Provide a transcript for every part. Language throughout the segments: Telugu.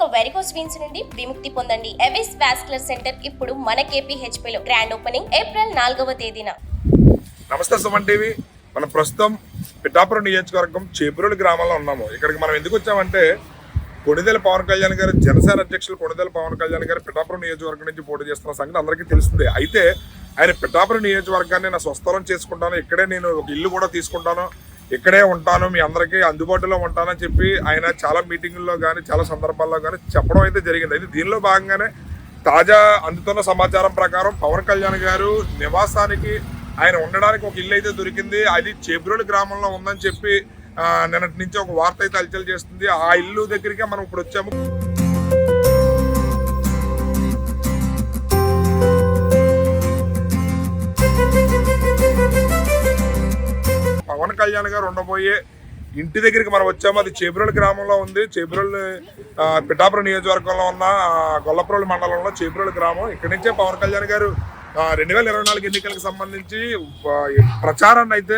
ఇక వెరికోస్ వీన్స్ నుండి విముక్తి పొందండి. ఎవిస్ వాస్కులర్ సెంటర్ ఇప్పుడు మన KPHP లో గ్రాండ్ ఓపెనింగ్ ఏప్రిల్ 4వ తేదీన. నమస్తే సుమన్ టీవీ. మనం ప్రస్తుతం పిఠాపురం నియోజకవర్గం చేబ్రోలు గ్రామంలో ఉన్నాము. ఇక్కడికి మనం ఎందుకు వచ్చామంటే కొణిదెల పవన్ కళ్యాణ్ గారు, జనసేన అధ్యక్షులు కొణిదెల పవన్ కళ్యాణ్ గారు పిఠాపురం నియోజకవర్గం నుంచి పోటీ చేస్తున్న సంగతి అందరికీ తెలిసిందే. అయితే ఆయన పిఠాపురం నియోజకవర్గాన్ని నా స్వస్థలం చేసుకుంటాను, ఇక్కడే నేను ఒక ఇల్లు కూడా తీసుకుంటాను, ఇక్కడే ఉంటాను, మీ అందరికీ అందుబాటులో ఉంటానని చెప్పి ఆయన చాలా మీటింగుల్లో కానీ చాలా సందర్భాల్లో కానీ చెప్పడం అయితే జరిగింది. అయితే దీనిలో భాగంగానే తాజా అందుతున్న సమాచారం ప్రకారం పవన్ కళ్యాణ్ గారు నివాసానికి ఆయన ఉండడానికి ఒక ఇల్లు అయితే దొరికింది. అది చేబ్రోలు గ్రామంలో ఉందని చెప్పి నిన్నటి నుంచి ఒక వార్త అయితే హల్చల్ చేస్తుంది. ఆ ఇల్లు దగ్గరికి మనం ఇప్పుడు వచ్చాము. పవన్ కళ్యాణ్ గారు ఉండబోయే ఇంటి దగ్గరికి మనం వచ్చాము. అది చేబ్రోలు గ్రామంలో ఉంది. చేబ్రోలు పిఠాపురం నియోజకవర్గంలో ఉన్న గొల్లప్రోలు మండలంలో చేబ్రోలు గ్రామం. ఇక్కడి నుంచే పవన్ కళ్యాణ్ గారు 2024 ఎన్నికలకు సంబంధించి ప్రచారాన్ని అయితే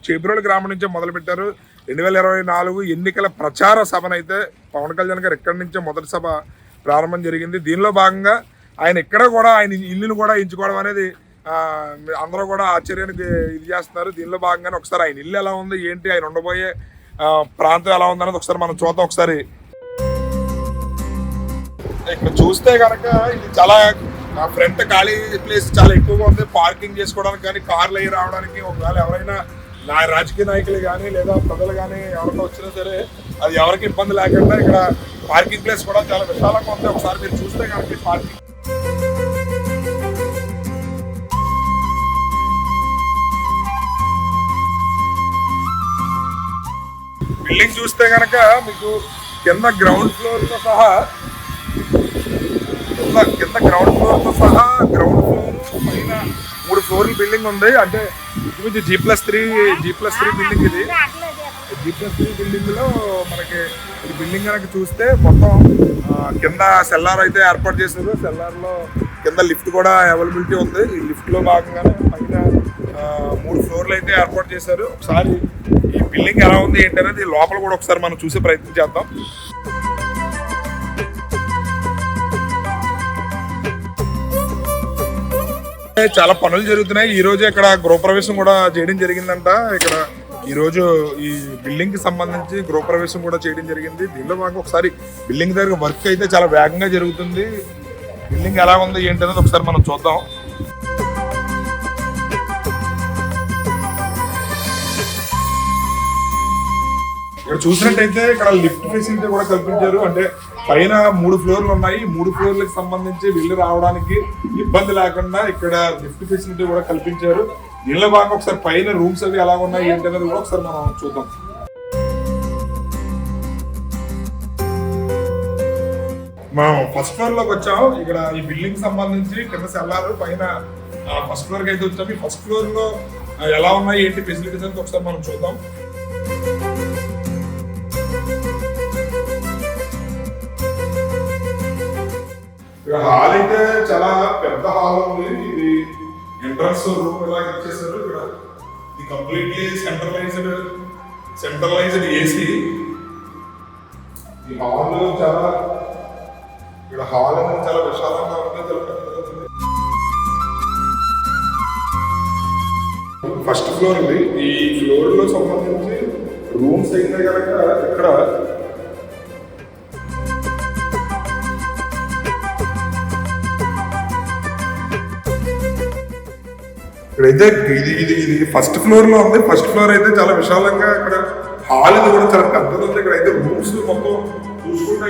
చేబ్రోలు గ్రామం నుంచే మొదలుపెట్టారు. 2024 ఎన్నికల ప్రచార సభనైతే పవన్ కళ్యాణ్ గారు ఇక్కడి నుంచే మొదటి సభ ప్రారంభం జరిగింది. దీనిలో భాగంగా ఆయన ఇక్కడ కూడా ఆయన ఇల్లును కూడా ఎంచుకోవడం అనేది అందరూ కూడా ఆశ్చర్యానికి ఇది చేస్తున్నారు. దీనిలో భాగంగానే ఒకసారి ఆయన ఇల్లు ఎలా ఉంది, ఏంటి, ఆయన ఉండబోయే ప్రాంతం ఎలా ఉంది అనేది ఒకసారి మనం చూద్దాం. ఒకసారి ఇక్కడ చూస్తే కనుక ఇది చాలా ఫ్రంట్ ఖాళీ ప్లేస్ చాలా ఎక్కువగా ఉంది. పార్కింగ్ చేసుకోవడానికి కానీ, కార్లు అయ్యి రావడానికి, ఒకవేళ ఎవరైనా రాజకీయ నాయకులు కానీ లేదా ప్రజలు కానీ ఎవరైనా వచ్చినా సరే అది ఎవరికి ఇబ్బంది లేకుండా ఇక్కడ పార్కింగ్ ప్లేస్ కూడా చాలా విశాలంగా ఉంది. ఒకసారి మీరు చూస్తే కనుక పార్కింగ్ బిల్డింగ్ చూస్తే కనుక మీకు కింద గ్రౌండ్ ఫ్లోర్తో సహా గ్రౌండ్ ఫ్లోర్ పైన 3 ఫ్లోర్ల బిల్డింగ్ ఉంది. అంటే ఇది G+3 బిల్డింగ్. ఇది G+3 బిల్డింగ్ లో మనకి ఈ బిల్డింగ్ కనుక చూస్తే మొత్తం కింద సెల్లార్ అయితే ఏర్పాటు చేశారు. సెల్లార్ లో కింద లిఫ్ట్ కూడా అవైలబిలిటీ ఉంది. ఈ లిఫ్ట్ లో భాగంగానే పైన 3 ఫ్లోర్లు అయితే ఏర్పాటు చేశారు. ఒకసారి ఈ బిల్డింగ్ ఎలా ఉంది ఏంటి అనేది లోపల కూడా ఒకసారి మనం చూసే ప్రయత్నం చేద్దాం. చాలా పనులు జరుగుతున్నాయి. ఈ రోజు ఇక్కడ గృహప్రవేశం కూడా చేయడం జరిగిందంట. ఇక్కడ ఈ రోజు ఈ బిల్డింగ్ కి సంబంధించి గృహప్రవేశం కూడా చేయడం జరిగింది. దీనిలో భాగంగా ఒకసారి బిల్డింగ్ దగ్గర వర్క్ అయితే చాలా వేగంగా జరుగుతుంది. బిల్డింగ్ ఎలా ఉంది ఏంటి అనేది ఒకసారి మనం చూద్దాం. ఇక్కడ చూసినట్టయితే ఇక్కడ లిఫ్ట్ ఫెసిలిటీ కూడా కల్పించారు. అంటే పైన 3 ఫ్లోర్లు ఉన్నాయి. 3 ఫ్లోర్లకు సంబంధించి వెళ్ళి రావడానికి ఇబ్బంది లేకుండా ఇక్కడ లిఫ్ట్ ఫెసిలిటీ కూడా కల్పించారు. దీనిలో భాగంగా ఒకసారి పైన రూమ్స్ అవి ఎలా ఉన్నాయి ఏంటి అనేది కూడా ఒకసారి మనం చూద్దాం. మనం ఫస్ట్ ఫ్లోర్ లోకి వచ్చాము. ఇక్కడ ఈ బిల్డింగ్ సంబంధించి కింద సెల్లారు, పైన ఫస్ట్ ఫ్లోర్ కి అయితే వచ్చాము. ఈ ఫస్ట్ ఫ్లోర్ లో ఎలా ఉన్నాయి ఏంటి ఫెసిలిటీస్ అనేది ఒకసారి మనం చూద్దాం. హాల్ అయితే చాలా పెద్ద హాల్ ఉంది. ఇది ఎంట్రన్స్ రూమ్ ఇలా ఇచ్చేసారు. ఇక్కడ ఇది కంప్లీట్లీ సెంట్రలైజ్డ్ ఏసీ. ఈ హాల్ చాలా ఇక్కడ హాల్ అనేది చాలా విశాలంగా ఉంది. ఫస్ట్ ఫ్లోర్ ఉంది. ఈ ఫ్లోర్ లో సంబంధించి రూమ్స్ అయితే కనుక ఇక్కడ ఇక్కడైతే ఇది ఫస్ట్ ఫ్లోర్ లో ఉంది. ఫస్ట్ ఫ్లోర్ అయితే చాలా విశాలంగా ఇక్కడ హాల్ ఇది కూడా చాలా పెద్దది ఉంది. ఇక్కడ అయితే రూమ్స్ మొత్తం చూసుకుంటే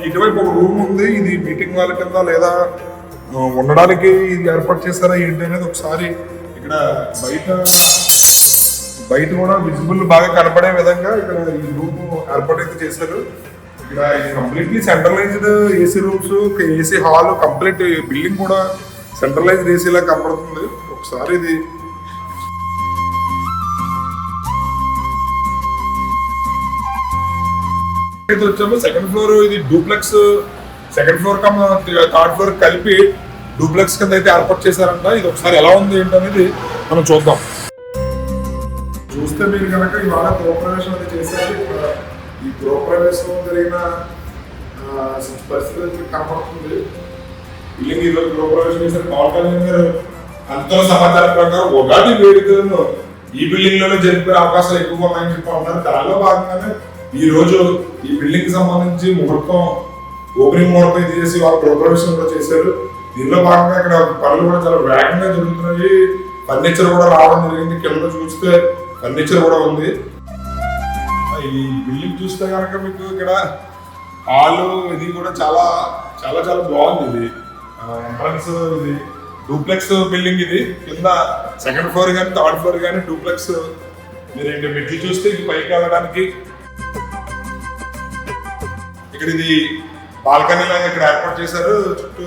ఇటువైపు ఒక రూమ్ ఉంది. ఇది మీటింగ్ వాళ్ళ కింద లేదా ఉండడానికి ఇది ఏర్పాటు చేస్తారా ఏంటి అనేది ఒకసారి ఇక్కడ బయట కూడా విజిబుల్ బాగా కనపడే విధంగా ఇక్కడ ఈ రూమ్ ఏర్పాటు అయితే చేశారు. ఇక్కడ completely centralised AC rooms, AC hall, complete building కూడా సెంట్రలైజ్డ్ ఏసీలా కనపడుతుంది. ఒకసారి ఇది వచ్చాము. సెకండ్ ఫ్లోర్ ఇది duplex. Second floor come third floor కలిపి డూప్లెక్స్ కింద అయితే ఏర్పాటు చేశారంట. ఇది ఒకసారి ఎలా ఉంది ఏంటనేది మనం చూద్దాం. చూస్తే మీరు కనుక ఇవాళ గృహప్రవేశం అయితే చేశారు. ఈ గృహప్రవేశం జరిగిన పరిస్థితి కనపడుతుంది. బిల్డింగ్ ఈరోజు గృహప్రవేశం చేసిన పవన్ కళ్యాణ్ గారు అంతలో సమాచారం ప్రకారం ఉగాది వేడుకలను ఈ బిల్డింగ్ లోనే జరిపే అవకాశాలు ఎక్కువగా ఉన్నాయని చెప్పి ఉన్నారు. దానిలో భాగంగానే ఈ రోజు ఈ బిల్డింగ్ కి సంబంధించి ముహూర్తం ఓపెనింగ్ ముహూర్తం ఇది చేసి వాళ్ళు గృహప్రవేశం కూడా చేశారు. దీనిలో భాగంగా ఇక్కడ పనులు కూడా చాలా వేగంగా జరుగుతున్నాయి. ఫర్నిచర్ కూడా రావడం జరిగింది. కింద చూస్తే ఫర్నిచర్ కూడా ఉంది. ఈ బిల్డింగ్ చూస్తే కనుక మీకు ఇక్కడ హాల్ ఇది కూడా చాలా చాలా చాలా బాగుంది. ఇది ఎంట్రన్స్ ఇది డూప్లెక్స్ బిల్డింగ్. ఇది కింద సెకండ్ ఫ్లోర్ కానీ థర్డ్ ఫ్లోర్ కానీ డూప్లెక్స్. మీరు మెట్లు చూస్తే ఇది పైకి వెళ్ళడానికి ఇక్కడ ఇది బాల్కనీ లాగా ఇక్కడ ఏర్పాటు చేశారు. చుట్టూ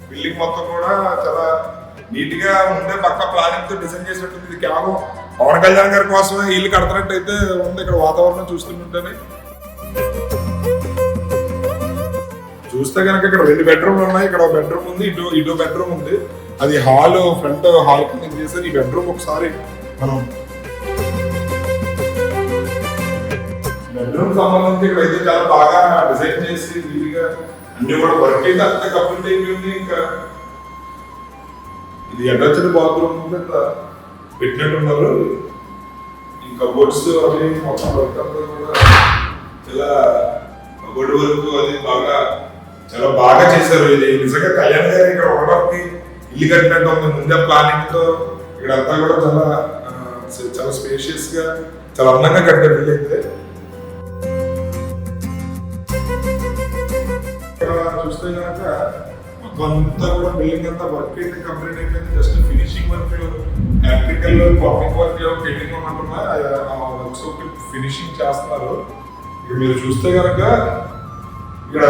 బిల్డింగ్ మొత్తం కూడా చాలా నీట్ గా ముందే పక్క ప్లానింగ్ తో డిజైన్ చేసినట్టుంది. ఇది కేవలం పవన్ కళ్యాణ్ గారి కోసమే ఇల్లు కడుతున్నట్టు అయితే ఉంది. ఇక్కడ వాతావరణం చూస్తుంటేనే చూస్తే కనుక ఇక్కడ 2 బెడ్రూమ్లు ఉన్నాయి. ఇక్కడ ఒక బెడ్రూమ్ ఉంది, ఇటు బెడ్రూమ్ ఉంది. అది హాల్ ఫ్రంట్ హాల్ కింద చేశారు. ఈ బెడ్రూమ్ ఒకసారి మనం బెడ్రూమ్ సంబంధించి ఇక్కడ అయితే చాలా బాగా డిజైన్ చేసి వీలుగా అన్ని కూడా వర్క్ అయితే అంతా కంప్లీట్ అయిపోయింది. ఇంకా ఇది అటాచ్డ్ బాత్రూమ్ పెట్టినట్టున్నారు. ఇంకా బోర్డ్స్ అవి మొత్తం వర్క్ అంతా కూడా చాలా బోర్డు వరకు అది బాగా చాలా బాగా చేశారు. ఇది నిజంగా కళ్యాణ్ గారు ఇక్కడ ఉండడానికి ఇల్లు కట్టినట్టు ఉంది. ముందే ప్లానింగ్ తో ఇక్కడ అంతా కూడా చాలా స్పేషియస్ గా చాలా అందంగా కట్టారు ఇల్లు అయితే. చూస్తే కనుక మొత్తం అంతా కూడా బిల్డింగ్ అంతా వర్క్ అయితే కంప్లీట్ అయిపోయింది. Just finishing work electrical plumbing work painting ఉన్నట్టున్నా వర్క్స్ ఫినిషింగ్ చేస్తున్నారు. ఇక్కడ మీరు చూస్తే కనుక ఇక్కడ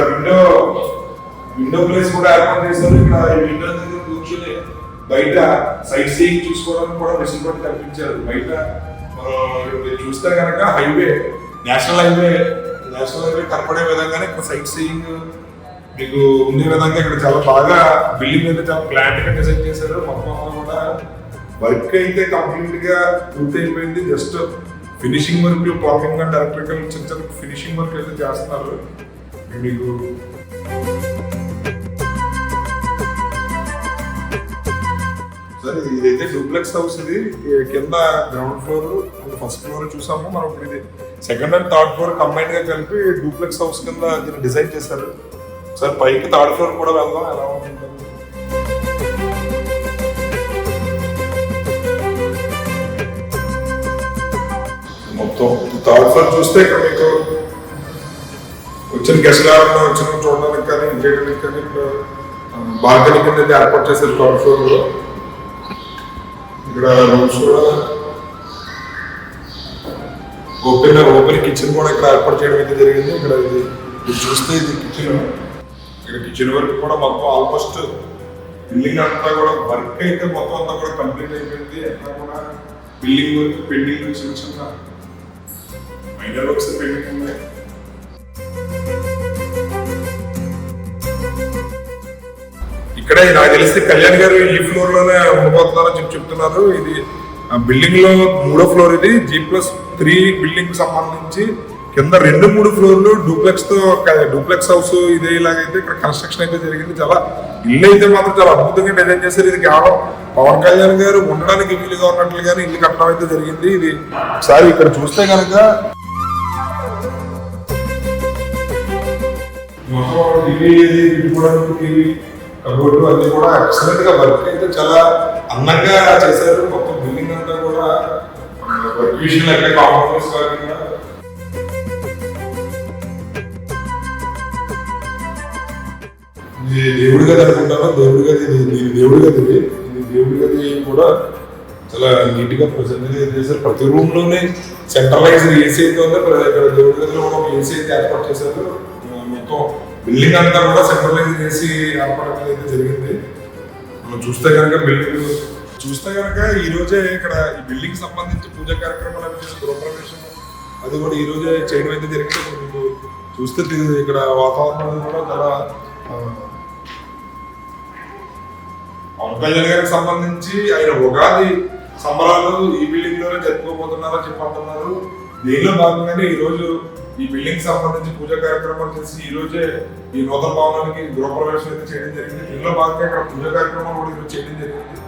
విండో ప్లేస్ కూడా ఏర్పాటు చేశారు. ఇక్కడ ఈ విండో దగ్గర కూర్చొని బయట సైట్ సీయింగ్ చూసుకోవడానికి కూడా వెసులుబాటు కల్పించారు. బయట మీరు చూస్తే కనుక నేషనల్ హైవే కనపడే విధంగానే ఇక్కడ సైట్ సీయింగ్ మీకు ఉండే విధంగా ఇక్కడ చాలా బాగా బిల్డింగ్ అయితే చాలా ప్లాంట్ గా డిజైన్ చేశారు. మొత్తం కూడా వర్క్ అయితే కంప్లీట్ గా పూర్తి అయిపోయింది. Just finishing work plumbing and electrical చిన్న ఫినిషింగ్ వర్క్ అయితే చేస్తున్నారు. మీకు సరే ఇదైతే డూప్లెక్స్ హౌస్. ఇది కింద ground floor and first floor చూసాము మనం. ఇప్పుడు ఇది second and third floor combine గా కలిపి డూప్లెక్స్ హౌస్ కింద దీన్ని డిజైన్ చేశారు. సార్ పైకి థర్డ్ ఫ్లోర్ కూడా వెళ్దాం ఎలా ఉంటుంది. మొత్తం థర్డ్ ఫ్లోర్ చూస్తే ఇక్కడ మీకు వచ్చిన గెస్ట్ ఎవరన్నా వచ్చిన చూడడానికి కానీ ఇంకేయడానికి కానీ ఇక్కడ బాల్కనీ కింద ఏర్పాటు చేశారు థర్డ్ ఫ్లోర్ లో. ఇక్కడ రూమ్స్ కూడా ఓపెన్ కిచెన్ కూడా ఇక్కడ ఏర్పాటు చేయడం అయితే జరిగింది. ఇక్కడ ఇది చూస్తే ఇది కిచెన్. ఇక్కడ కిచెన్ వర్క్ కూడా మొత్తం ఆల్మోస్ట్ బిల్డింగ్ అంతా కూడా వర్క్ అయితే మొత్తం అంతా కూడా కంప్లీట్ అయిపోయింది. ఎక్కడ కూడా బిల్డింగ్ వర్క్ పెండింగ్ చిన్న చిన్న మైనర్ వర్క్స్ పెండింగ్ ఉన్నాయి. ఇక్కడే నాకు తెలిసి కళ్యాణ్ గారు ఈ ఫ్లోర్ లోనే ఉండబోతున్నారని చెప్తున్నారు. ఇది బిల్డింగ్ లో 3వ ఫ్లోర్. ఇది G+3 బిల్డింగ్ సంబంధించి కింద 2-3 ఫ్లోర్లు డూప్లెక్స్ హౌస్ ఇదే ఇలాగైతే ఇక్కడ కన్స్ట్రక్షన్ అయితే జరిగింది. చాలా ఇల్లు అయితే మాత్రం చాలా అద్భుతంగా డిజైన్ చేశారు. ఇది కేవలం పవన్ కళ్యాణ్ గారు ఉండడానికి వీలుగా ఉన్నట్లుగానే ఇల్లు కట్టడం అయితే జరిగింది. ఇది ఒకసారి ఇక్కడ చూస్తే కనుక కబోర్డు అది కూడా ఎక్సలెంట్ గా వర్క్ అయితే చాలా అందంగా చేశారు. మొత్తం బిల్డింగ్ అంతా కూడా వర్క్ విషయంలో ఎక్కడ కాంప్రమైజ్ కాకుండా దేవుడి గది అనుకుంటాను. దేవుడి గది కూడా చాలా నీట్ గా ప్రజెంట్ చేశారు. ప్రతి రూమ్ లోనే సెంట్రలైజ్డ్ ఏసీ అయితే ఉంది. ఇక్కడ దేవుడి గదిలో కూడా ఏసీ అయితే ఏర్పాటు చేశారు. మొత్తం బిల్డింగ్ అంతా కూడా సెంట్రలైజ్డ్ ఏసీ ఏర్పాటు అయితే జరిగింది. మనం చూస్తే కనుక బిల్డింగ్ చూస్తే కనుక ఈ రోజే ఇక్కడ ఈ బిల్డింగ్ సంబంధించి పూజా కార్యక్రమాలు గృహప్రవేశం అది కూడా ఈ రోజే చేయడం అయితే జరిగింది. మీకు చూస్తే ఇక్కడ వాతావరణం కూడా చాలా పవన్ కళ్యాణ్ గారికి సంబంధించి ఆయన ఉగాది సంబరాలు ఈ బిల్డింగ్ లోనే జరుపుకోబోతున్నారని చెప్పంటున్నారు. దీనిలో భాగంగానే ఈ రోజు ఈ బిల్డింగ్ సంబంధించి పూజా కార్యక్రమాలు చేసి ఈ రోజే ఈ నూతన భవనానికి గృహప్రవేశం అయితే చేయడం జరిగింది. దీనిలో భాగంగా ఇక్కడ పూజా కార్యక్రమాలు కూడా ఈరోజు చేయడం జరిగింది.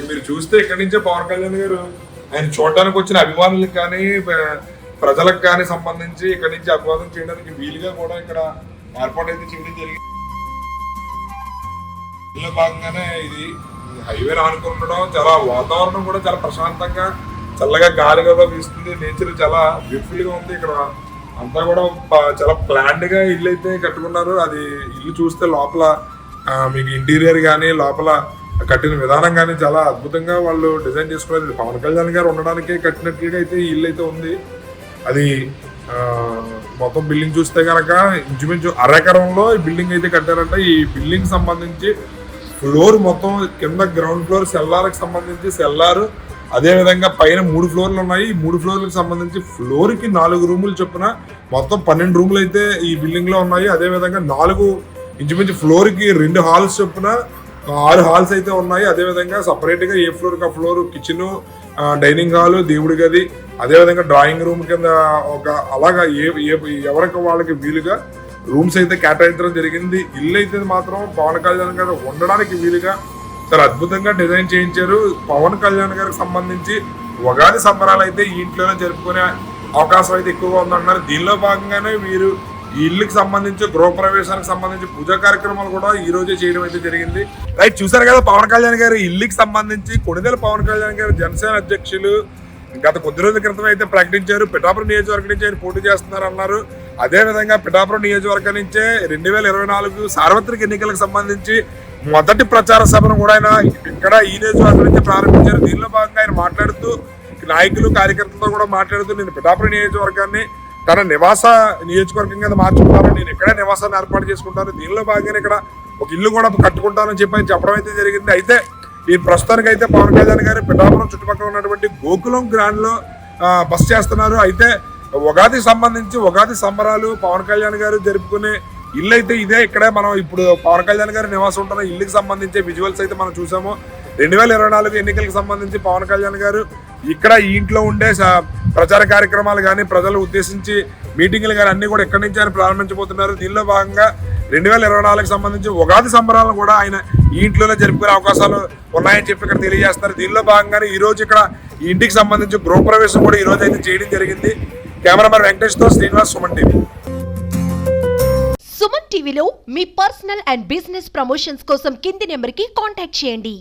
మీరు చూస్తే ఇక్కడి నుంచే పవన్ కళ్యాణ్ గారు ఆయన చూడడానికి వచ్చిన అభిమానులకు కానీ ప్రజలకు కానీ సంబంధించి ఇక్కడి నుంచి అభివాదం చేయడానికి వీలుగా కూడా ఇక్కడ ఏర్పాటు అయితే చేయడం జరిగింది. దీనిలో భాగంగానే ఇది హైవే ఆనుకుంటడం, చాలా వాతావరణం కూడా చాలా ప్రశాంతంగా చల్లగా గాలి కూడా వీస్తుంది. నేచర్ చాలా బ్యూటిఫుల్ గా ఉంది. ఇక్కడ అంతా కూడా చాలా ప్లాన్డ్ గా ఇల్లు అయితే కట్టుకున్నారు. అది ఇల్లు చూస్తే లోపల మీకు ఇంటీరియర్ కానీ లోపల కట్టిన విధానం కానీ చాలా అద్భుతంగా వాళ్ళు డిజైన్ చేసుకున్నారు. పవన్ కళ్యాణ్ గారు ఉండడానికి కట్టినట్లుగా అయితే ఈ ఇల్లు అయితే ఉంది. అది మొత్తం బిల్డింగ్ చూస్తే కనుక ఇంచుమించు అరెకరంలో ఈ బిల్డింగ్ అయితే కట్టారంట. ఈ బిల్డింగ్ సంబంధించి ఫ్లోర్ మొత్తం కింద గ్రౌండ్ ఫ్లోర్ సెల్లార్కి సంబంధించి సెల్లార్, అదే విధంగా పైన 3 ఫ్లోర్లు ఉన్నాయి. ఈ 3 ఫ్లోర్లకు సంబంధించి ఫ్లోర్ కి 4 రూములు చొప్పున మొత్తం 12 రూములు అయితే ఈ బిల్డింగ్ లో ఉన్నాయి. అదే విధంగా 4 ఇంచుమించు ఫ్లోర్ కి 2 హాల్స్ చొప్పున 6 హాల్స్ అయితే ఉన్నాయి. అదే విధంగా సపరేట్ గా ఏ ఫ్లోర్ కి ఆ ఫ్లోర్ కిచెన్, డైనింగ్ హాల్, దేవుడి గది, అదే విధంగా డ్రాయింగ్ రూమ్ కింద ఒక అలాగా ఎవరికి వాళ్ళకి వీలుగా రూమ్స్ అయితే కేటాయించడం జరిగింది. ఇల్లు అయితే మాత్రం పవన్ కళ్యాణ్ గారు ఉండడానికి వీలుగా చాలా అద్భుతంగా డిజైన్ చేయించారు. పవన్ కళ్యాణ్ గారికి సంబంధించి ఉగాది సంబరాలు అయితే ఈ ఇంట్లోనే జరుపుకునే అవకాశం అయితే ఎక్కువగా ఉందన్నారు. దీనిలో భాగంగానే వీరు ఈ ఇల్లుకి సంబంధించి గృహప్రవేశానికి సంబంధించి పూజా కార్యక్రమాలు కూడా ఈ రోజే చేయడం అయితే జరిగింది. రైట్, చూసారు కదా పవన్ కళ్యాణ్ గారు ఇల్లుకి సంబంధించి. కొణిదెల పవన్ కళ్యాణ్ గారు జనసేన అధ్యక్షులు గత కొద్ది రోజుల క్రితం అయితే ప్రకటించారు. పిఠాపురం నియోజకవర్గం నుంచి ఆయన పోటీ చేస్తున్నారు అన్నారు. అదే విధంగా పిఠాపురం నియోజకవర్గం నుంచే 2024 సార్వత్రిక ఎన్నికలకు సంబంధించి మొదటి ప్రచార సభను కూడా ఆయన ఇక్కడ ఈ నియోజకవర్గం నుంచి ప్రారంభించారు. దీనిలో భాగంగా ఆయన మాట్లాడుతూ నాయకులు కార్యకర్తలతో కూడా మాట్లాడుతూ నేను పిఠాపురం నియోజకవర్గాన్ని తన నివాస నియోజకవర్గం కింద మార్చుకుంటాను, నేను ఇక్కడే నివాసాన్ని ఏర్పాటు చేసుకుంటాను, దీనిలో భాగంగా ఇక్కడ ఒక ఇల్లు కూడా కట్టుకుంటానని చెప్పి చెప్పడం అయితే జరిగింది. అయితే ఈ ప్రస్తుతానికి అయితే పవన్ కళ్యాణ్ గారు పిఠాపురం చుట్టుపక్కల ఉన్నటువంటి గోకులం గ్రాండ్ లో బస చేస్తున్నారు. అయితే ఉగాది సంబంధించి ఉగాది సంబరాలు పవన్ కళ్యాణ్ గారు జరుపుకునే ఇల్లు అయితే ఇదే. ఇక్కడే మనం ఇప్పుడు పవన్ కళ్యాణ్ గారు నివాసం ఉంటున్న ఇల్లుకి సంబంధించి విజువల్స్ అయితే మనం చూసాము. 2024 ఎన్నికలకు సంబంధించి పవన్ కళ్యాణ్ గారు ఇక్కడ ఈ ఇంట్లో ఉండే ప్రచార కార్యక్రమాలు కానీ ప్రజలు ఉద్దేశించి మీటింగ్లు కానీ అన్ని కూడా ఎక్కడి నుంచి ఆయన ప్రారంభించబోతున్నారు. దీనిలో భాగంగా 2024కి సంబంధించి ఉగాది సంబరాలను కూడా ఆయన ఈ ఇంట్లోనే జరుపుకునే అవకాశాలు ఉన్నాయని చెప్పి ఇక్కడ తెలియజేస్తారు. దీనిలో భాగంగానే ఈ రోజు ఇక్కడ ఈ ఇంటికి సంబంధించి గృహప్రవేశం కూడా ఈ రోజు అయితే చేయడం జరిగింది. కెమెరామెన్ వెంకటేష్ తో శ్రీనివాస్, సుమన్ టీవీ. సుమన్ టీవీలో మీ పర్సనల్ అండ్ బిజినెస్ ప్రమోషన్స్ కోసం కింది నెంబర్కి కాంటాక్ట్ చేయండి.